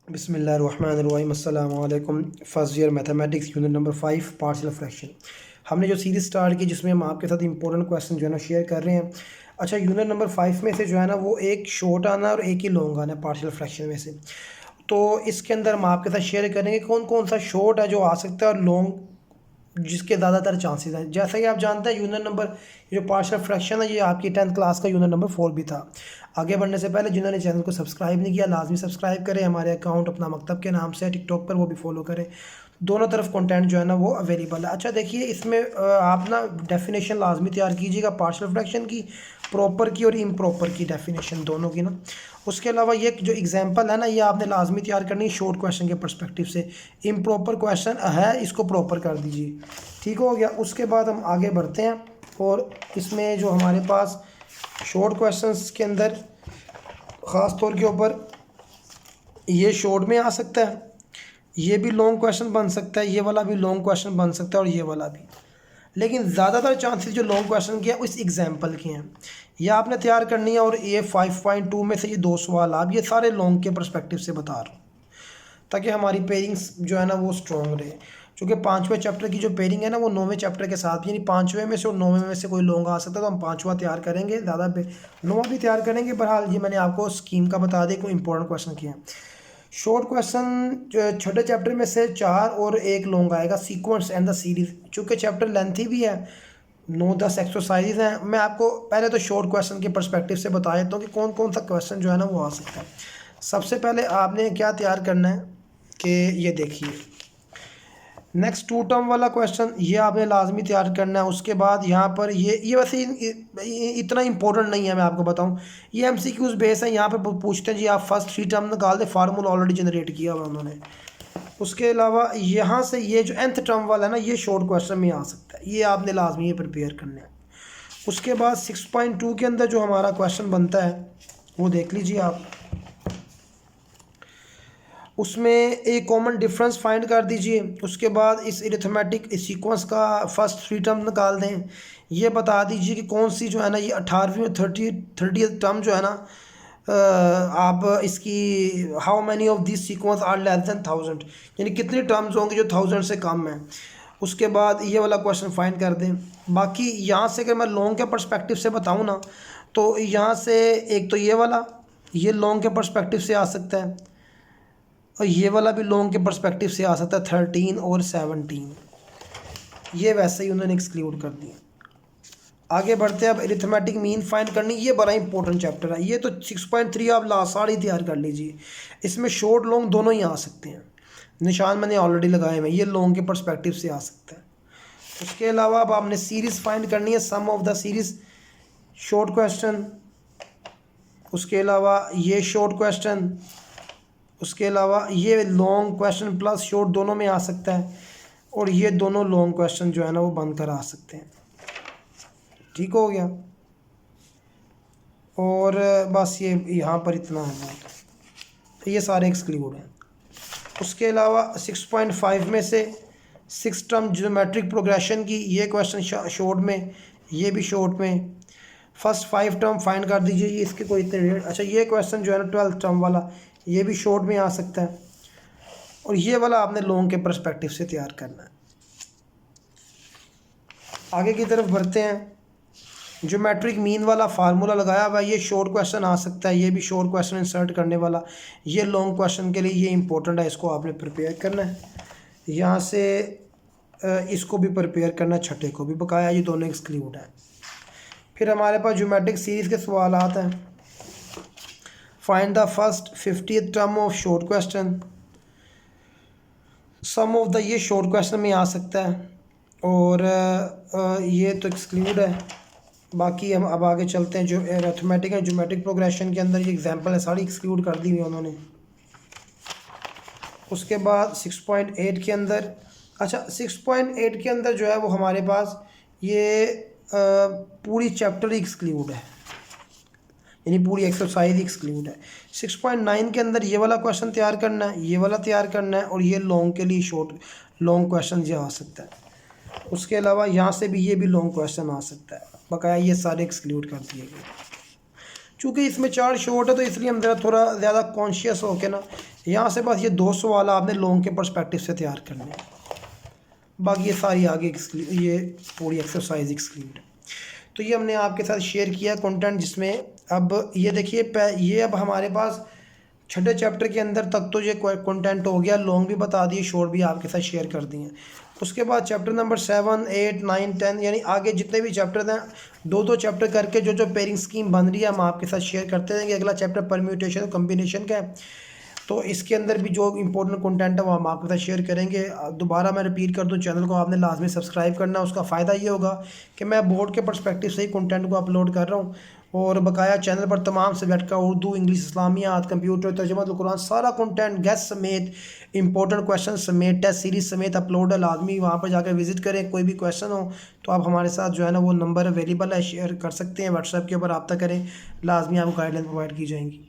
बिस्मिल्लाहिर्रहमानिर्रहीम अस्सलाम वालेकुम। First year mathematics unit number 5 partial fraction. हमने जो सीरीज़ स्टार्ट की जिसमें हम आपके साथ इंपॉर्टेंट क्वेश्चन जो है ना शेयर कर रहे हैं। अच्छा, यूनिट नंबर 5 में से जो है ना वो एक शॉर्ट आना और एक ही लॉन्ग आना है पार्शियल फ्रैक्शन में से। तो इसके अंदर हम आपके साथ शेयर करेंगे कौन कौन सा शॉर्ट है जो आ सकता है और लॉन्ग जिसके ज़्यादातर चांसेस हैं। जैसा कि आप जानते हैं यूनिट नंबर जो पार्शियल फ्रैक्शन है ये आपकी 10th क्लास का यूनिट नंबर 4 भी था। आगे बढ़ने से पहले जिन्होंने चैनल को सब्सक्राइब नहीं किया लाजमी सब्सक्राइब करें। हमारे अकाउंट अपना मकतब के नाम से है टिकटॉक पर, वो भी फॉलो करें। दोनों तरफ कंटेंट जो है ना वो अवेलेबल है। अच्छा देखिए, इसमें आप ना डेफिनेशन लाजमी तैयार कीजिएगा पार्शियल फ्रैक्शन की, प्रॉपर की और इम्प्रॉपर की डेफिनेशन दोनों की ना। उसके अलावा ये जो एग्जांपल है ना ये आपने लाजमी तैयार करनी है शॉर्ट क्वेश्चन के पर्सपेक्टिव से। इम्प्रॉपर क्वेश्चन है इसको प्रॉपर कर दीजिए, ठीक हो गया। उसके बाद हम आगे बढ़ते हैं और इसमें जो हमारे पास शॉर्ट क्वेश्चंस के अंदर ख़ास तौर के ऊपर ये शॉर्ट में आ सकता है, ये भी लॉन्ग क्वेश्चन बन सकता है, ये वाला भी लॉन्ग क्वेश्चन बन सकता है और ये वाला भी। लेकिन ज़्यादातर चांसेस जो लॉन्ग क्वेश्चन के हैं उस एग्जाम्पल के हैं, ये आपने तैयार करनी है। और ये 5.2 में से ये 2 सवाल आप ये सारे लॉन्ग के पर्सपेक्टिव से बता रहा हूँ ताकि हमारी पेयरिंग्स जो है ना वो स्ट्रॉन्ग रहे। क्योंकि 5वें चैप्टर की जो पेयरिंग है ना वो 9वें चैप्टर के साथ, यानी 5वें में से और 9वें में से कोई लॉन्ग आ सकता है तो हम 5वां तैयार करेंगे, ज़्यादा 9वां भी तैयार करेंगे। बहरहाल ये मैंने आपको स्कीम का बता दें कोई इंपॉर्टेंट क्वेश्चन किए हैं। शॉर्ट क्वेश्चन जो छोटे चैप्टर में से 4 और 1 लॉन्ग आएगा, सीक्वेंस एंड द सीरीज। चूँकि चैप्टर लेंथी भी है, 9-10 एक्सरसाइजेज हैं। मैं आपको पहले तो शॉर्ट क्वेश्चन के पर्सपेक्टिव से बता देता हूँ कि कौन कौन सा क्वेश्चन जो है ना वो आ सकता है। सबसे पहले आपने क्या तैयार करना है कि ये देखिए नेक्स्ट टू टर्म वाला क्वेश्चन ये आपने लाजमी तैयार करना है। उसके बाद यहाँ पर ये वैसे इतना इंपॉर्टेंट नहीं है, मैं आपको बताऊँ। ये एमसीक्यूज बेस है, यहाँ पर पूछते हैं जी आप फर्स्ट 3 टर्म निकाल दे, फार्मूला ऑलरेडी जनरेट किया हुआ उन्होंने। उसके अलावा यहाँ से ये जो nth टर्म वाला है ना ये शॉर्ट क्वेश्चन में आ सकता है, ये आपने लाजमी प्रिपेयर करना है। उसके बाद 6.2 के अंदर जो हमारा क्वेश्चन बनता है वो देख लीजिए आप। उसमें एक कॉमन डिफरेंस फाइंड कर दीजिए। उसके बाद इस अरिथमेटिक सीक्वेंस का फर्स्ट 3 टर्म निकाल दें। ये बता दीजिए कि कौन सी जो है ना ये 18वीं और 30th टर्म जो है ना आप इसकी how many of this sequence are less than 1000, यानी कितनी टर्म्स होंगे जो 1000 से कम है। उसके बाद ये वाला क्वेश्चन फाइंड कर दें। बाकी यहाँ से अगर मैं लॉन्ग के पर्सपेक्टिव से बताऊँ ना तो यहाँ से एक तो ये वाला ये लॉन्ग के पर्सपेक्टिव से आ सकता है और ये वाला भी लॉन्ग के पर्सपेक्टिव से आ सकता है 13 और 17, ये वैसे ही उन्होंने एक्सक्लूड कर दिया। आगे बढ़ते हैं, अब अरिथमेटिक मीन फाइंड करनी, ये बड़ा इंपॉर्टेंट चैप्टर है। ये तो 6.3 आप लासार ही तैयार कर लीजिए, इसमें शॉर्ट लॉन्ग दोनों ही आ सकते हैं। निशान मैंने ऑलरेडी लगाए हैं, ये लॉन्ग के पर्सपेक्टिव से आ सकता है। उसके अलावा अब आपने सीरीज़ फाइंड करनी है, sum of the series short question. उसके अलावा ये शॉर्ट क्वेश्चन, उसके अलावा ये लॉन्ग क्वेश्चन प्लस शॉर्ट दोनों में आ सकता है और ये दोनों लॉन्ग क्वेश्चन जो है ना वो बनकर आ सकते हैं, ठीक हो गया। और बस ये यहाँ पर इतना है, ये सारे एक्सक्लूड हैं। उसके अलावा 6.5 में से 6 टर्म ज्योमेट्रिक प्रोग्रेशन की ये क्वेश्चन शॉर्ट में, ये भी शॉर्ट में। फर्स्ट 5 टर्म फाइंड कर दीजिए, ये इसके कोई इतने रेट। अच्छा, ये क्वेश्चन जो है ना 12th टर्म वाला ये भी शॉर्ट में आ सकता है और ये वाला आपने लॉन्ग के पर्सपेक्टिव से तैयार करना है। आगे की तरफ बढ़ते हैं। ज्योमेट्रिक मीन वाला फार्मूला लगाया हुआ ये शॉर्ट क्वेश्चन आ सकता है, ये भी शॉर्ट क्वेश्चन इंसर्ट करने वाला। ये लॉन्ग क्वेश्चन के लिए ये इंपॉर्टेंट है, इसको आपने प्रिपेयर करना है। यहाँ से इसको भी प्रिपेयर करना है, छठे को भी बकाया, ये दोनों एक्सक्लूड है। फिर हमारे पास ज्योमेट्रिक सीरीज़ के सवाल आते हैं। Find the first 50th term of short question. Sum of the ये शॉर्ट क्वेश्चन में आ सकता है और ये तो एक्सक्लूड है। बाकी हम अब आगे चलते हैं, जो अरिथमेटिक है ज्योमेट्रिक प्रोग्रेशन के अंदर ये एग्जांपल है सारी एक्सक्लूड कर दी हुई उन्होंने। उसके बाद 6.8 के अंदर, अच्छा 6.8 के अंदर जो है वो हमारे पास ये पूरी चैप्टर ही एक्सक्लूड है, यानी पूरी एक्सरसाइज एक्सक्लूड है। 6.9 के अंदर ये वाला क्वेश्चन तैयार करना है, ये वाला तैयार करना है और ये लॉन्ग के लिए शॉर्ट लॉन्ग क्वेश्चन ये आ सकता है। उसके अलावा यहाँ से भी ये भी लॉन्ग क्वेश्चन आ सकता है, बकाया ये सारे एक्सक्लूड कर दिए गए। चूँकि इसमें 4 शॉर्ट है तो इसलिए हम ज़रा थोड़ा ज़्यादा कॉन्शियस होकर ना यहाँ से बस ये 2 सवाल आपने लॉन्ग के पर्सपेक्टिव से तैयार करने हैं, बाकी ये सारी आगे ये पूरी एक्सरसाइज एक्सक्लूड। तो ये हमने आपके साथ शेयर किया कंटेंट, जिसमें अब ये देखिए ये अब हमारे पास छठे चैप्टर के अंदर तक तो ये कंटेंट हो गया, लॉन्ग भी बता दिए, शॉर्ट भी आपके साथ शेयर कर दिए। उसके बाद चैप्टर नंबर 7, 8, 9, 10 यानी आगे जितने भी चैप्टर हैं 2-2 चैप्टर करके जो पेयरिंग स्कीम बन रही है हम आपके साथ शेयर करते रहेंगे। अगला चैप्टर परम्यूटेशन और कम्बिनेशन का है, तो इसके अंदर भी जो इंपॉर्टेंट कंटेंट है वो हम आपके साथ शेयर करेंगे। दोबारा मैं रिपीट कर दूं, चैनल को आपने लाजमी सब्सक्राइब करना है। उसका फ़ायदा ये होगा कि मैं बोर्ड के पर्सपेक्टिव से ही कंटेंट को अपलोड कर रहा हूँ, और बकाया चैनल पर तमाम सब्जेक्ट का उर्दू, इंग्लिश, इस्लामियात, कंप्यूटर, तर्जुमातुल कुरान सारा कंटेंट गेस्ट समेत, इंपॉर्टेंट क्वेश्चन समेत, टेस्ट सीरीज समेत अपलोड है। लाजमी वहाँ पर जाकर विजिट करें। कोई भी क्वेश्चन हो तो आप हमारे साथ जो है ना वो नंबर अवेलेबल है, शेयर कर सकते हैं, व्हाट्सएप के ऊपर रब्ता करें, लाजमी आपको गाइडलाइन प्रोवाइड की जाएंगी।